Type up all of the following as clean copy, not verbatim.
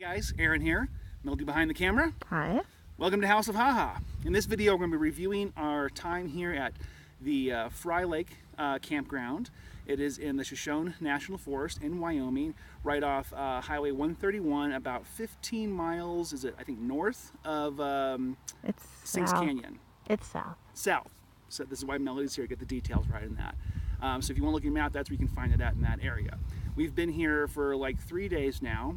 Guys, Aaron here, Melody behind the camera. Hi. Welcome to House of Haha. In this video, we're going to be reviewing our time here at the Frye Lake Campground. It is in the Shoshone National Forest in Wyoming, right off Highway 131, about 15 miles, is it, I think, north of Sinks Canyon. It's south. South. So this is why Melody's here to get the details right in that. So if you want to look at your map, that's where you can find it at in that area. We've been here for like 3 days now.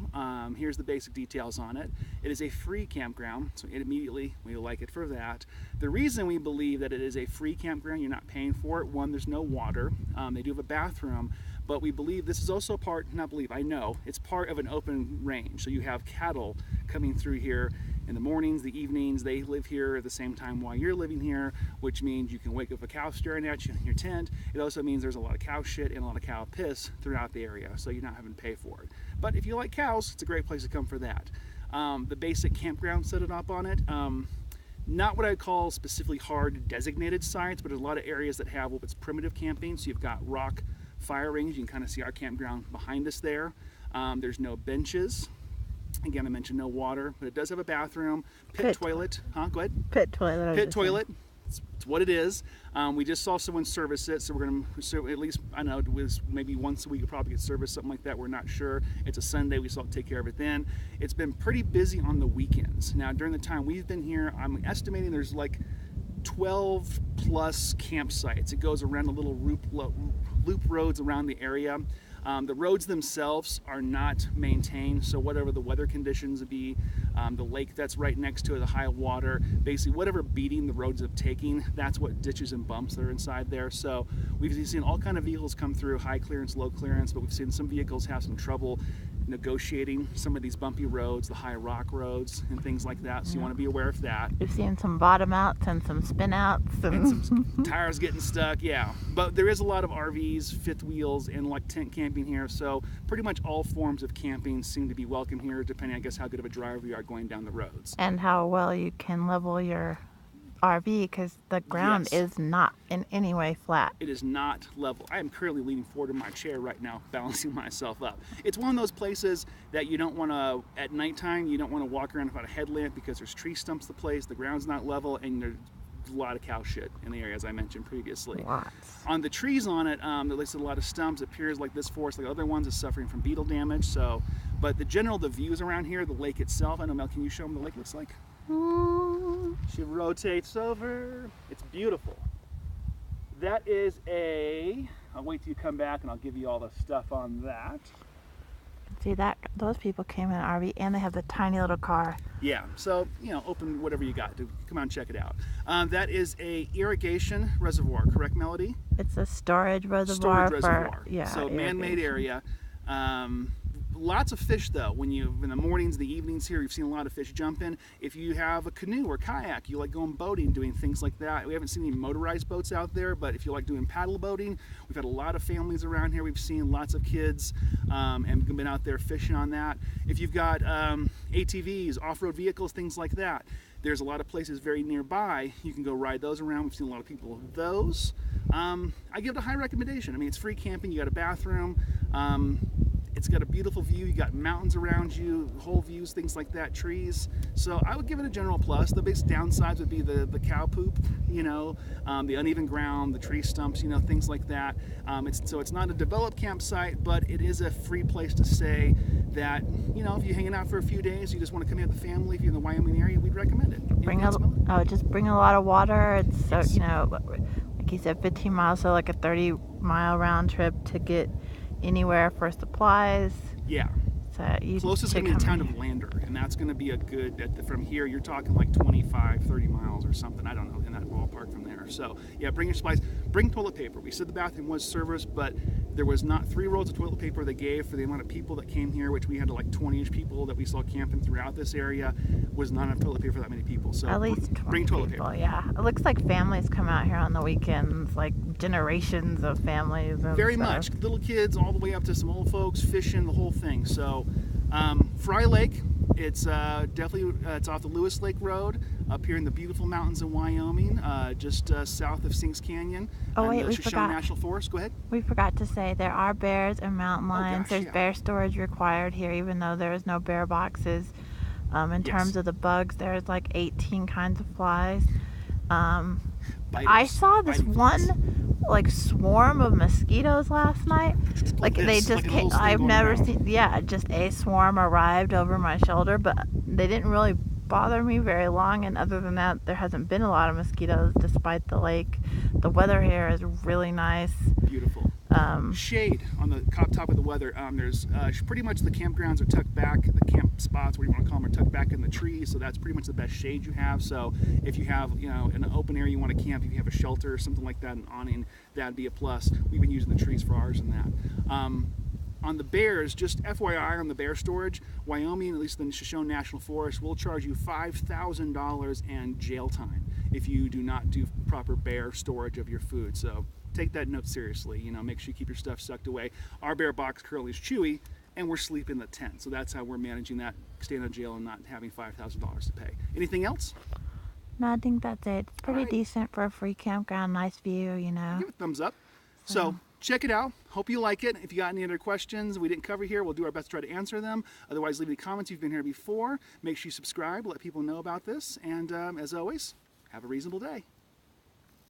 Here's the basic details on it. It is a free campground, so immediately we like it for that. The reason we believe that it is a free campground, you're not paying for it, one, there's no water. They do have a bathroom, but we believe this is also part, not believe, I know, it's part of an open range. So you have cattle coming through here in the mornings, the evenings. They live here at the same time while you're living here, which means you can wake up a cow staring at you in your tent. It also means there's a lot of cow shit and a lot of cow piss throughout the area, so you're not having to pay for it. But if you like cows, it's a great place to come for that. The basic campground set it up on it. Not what I'd call specifically hard designated sites, but there's a lot of areas that have what's primitive camping. So you've got rock fire rings. You can kind of see our campground behind us there. There's no benches. Again, I mentioned no water, but it does have a bathroom, pit toilet. Go ahead. Pit toilet. Pit toilet. It's what it is. We just saw someone service it, so we're going to, at least, I don't know, it was maybe once a week you probably get service, something like that. We're not sure. It's a Sunday. We still have to take care of it then. It's been pretty busy on the weekends. Now, during the time we've been here, I'm estimating there's like 12 plus campsites. It goes around the little loop roads around the area. The roads themselves are not maintained, so whatever the weather conditions be, the lake that's right next to it, the high water, basically whatever beating the roads have taken, that's what ditches and bumps that are inside there. So we've seen all kind of vehicles come through, high clearance, low clearance, but we've seen some vehicles have some trouble negotiating some of these bumpy roads, the high rock roads and things like that, so you want to be aware of that. We've seen some bottom outs and some spin outs and some tires getting stuck, yeah. But there is a lot of RVs, fifth wheels, and like tent camping here, so pretty much all forms of camping seem to be welcome here, depending, I guess, how good of a driver you are going down the roads. And how well you can level your RV, because the ground is not in any way flat. It is not level. I am currently leaning forward in my chair right now, balancing myself up. It's one of those places that you don't want to, at nighttime, you don't want to walk around without a headlamp because there's tree stumps the place, the ground's not level, and there's a lot of cow shit in the area, as I mentioned previously. Lots. On the trees on it, there listed a lot of stumps. It appears like this forest, like other ones, is suffering from beetle damage. So, but the views around here, the lake itself, I know, Mel, can you show them what the lake looks like? She rotates over. It's beautiful. That is I'll wait till you come back and I'll give you all the stuff on that. See that? Those people came in an RV and they have the tiny little car. Yeah, so, you know, open whatever you got. Come on, check it out. That is a irrigation reservoir, correct, Melody? It's a storage reservoir. So man-made area. Lots of fish, though. When in the mornings, the evenings here, you've seen a lot of fish jumping. If you have a canoe or kayak, you like going boating, doing things like that. We haven't seen any motorized boats out there, but if you like doing paddle boating, we've had a lot of families around here. We've seen lots of kids and been out there fishing on that. If you've got ATVs, off-road vehicles, things like that, there's a lot of places very nearby. You can go ride those around. We've seen a lot of people with those. I give it a high recommendation. I mean, it's free camping. You got a bathroom. It's got a beautiful view. You got mountains around you, whole views, things like that, trees. So I would give it a general plus. The biggest downsides would be the cow poop, you know, the uneven ground, the tree stumps, you know, things like that. So it's not a developed campsite, but it is a free place to stay that, you know, if you're hanging out for a few days, you just want to come in with the family, if you're in the Wyoming area, we'd recommend it. Just bring a lot of water. It's so, you know, like you said, 15 miles, so like a 30-mile round trip to get anywhere for supplies. Yeah. So closest going to be the town of Lander, and that's going to be a good, from here you're talking like 25, 30 miles or something, I don't know, in that ballpark from there. So yeah, bring your supplies, bring toilet paper. We said the bathroom was serviced, but there was not 3 rolls of toilet paper they gave for the amount of people that came here, which we had like 20-ish people that we saw camping throughout this area. Was not enough toilet paper for that many people. So at least 20 bring toilet people, paper. Yeah. It looks like families come out here on the weekends, like generations of families. And very stuff. much. Little kids all the way up to some old folks, fishing, the whole thing. So Frye Lake, It's definitely it's off the Lewis Lake Road up here in the beautiful mountains of Wyoming, just south of Sinks Canyon. Oh wait, the we Shoshone forgot. National Forest. Go ahead. We forgot to say there are bears and mountain lions. gosh, There's yeah. bear storage required here, even though there is no bear boxes. In terms of the bugs, there's like 18 kinds of flies. I saw this biting flies. one like swarm of mosquitoes last night. Like they just like a came. little thing I've going never around. seen. Yeah, just a swarm arrived over my shoulder, but they didn't really bother me very long. And other than that, there hasn't been a lot of mosquitoes despite the lake. The weather here is really nice. Beautiful. Shade on the top of the weather. There's pretty much the campgrounds are tucked back. The camp spots, what you want to call them, are tucked back in the trees. So that's pretty much the best shade you have. So if you have, an open area you want to camp, if you have a shelter or something like that, an awning, that'd be a plus. We've been using the trees for ours and that. On the bears, just FYI on the bear storage, Wyoming, at least the Shoshone National Forest, will charge you $5,000 and jail time if you do not do proper bear storage of your food. So take that note seriously. Make sure you keep your stuff sucked away. Our bear box currently is Chewy, and we're sleeping in the tent. So that's how we're managing that, staying in jail and not having $5,000 to pay. Anything else? No, I think that's it. It's pretty Alright. decent for a free campground. Nice view, Give it a thumbs up. So check it out. Hope you like it. If you got any other questions we didn't cover here, we'll do our best to try to answer them. Otherwise, leave any comments if you've been here before. Make sure you subscribe, let people know about this. And as always, have a reasonable day.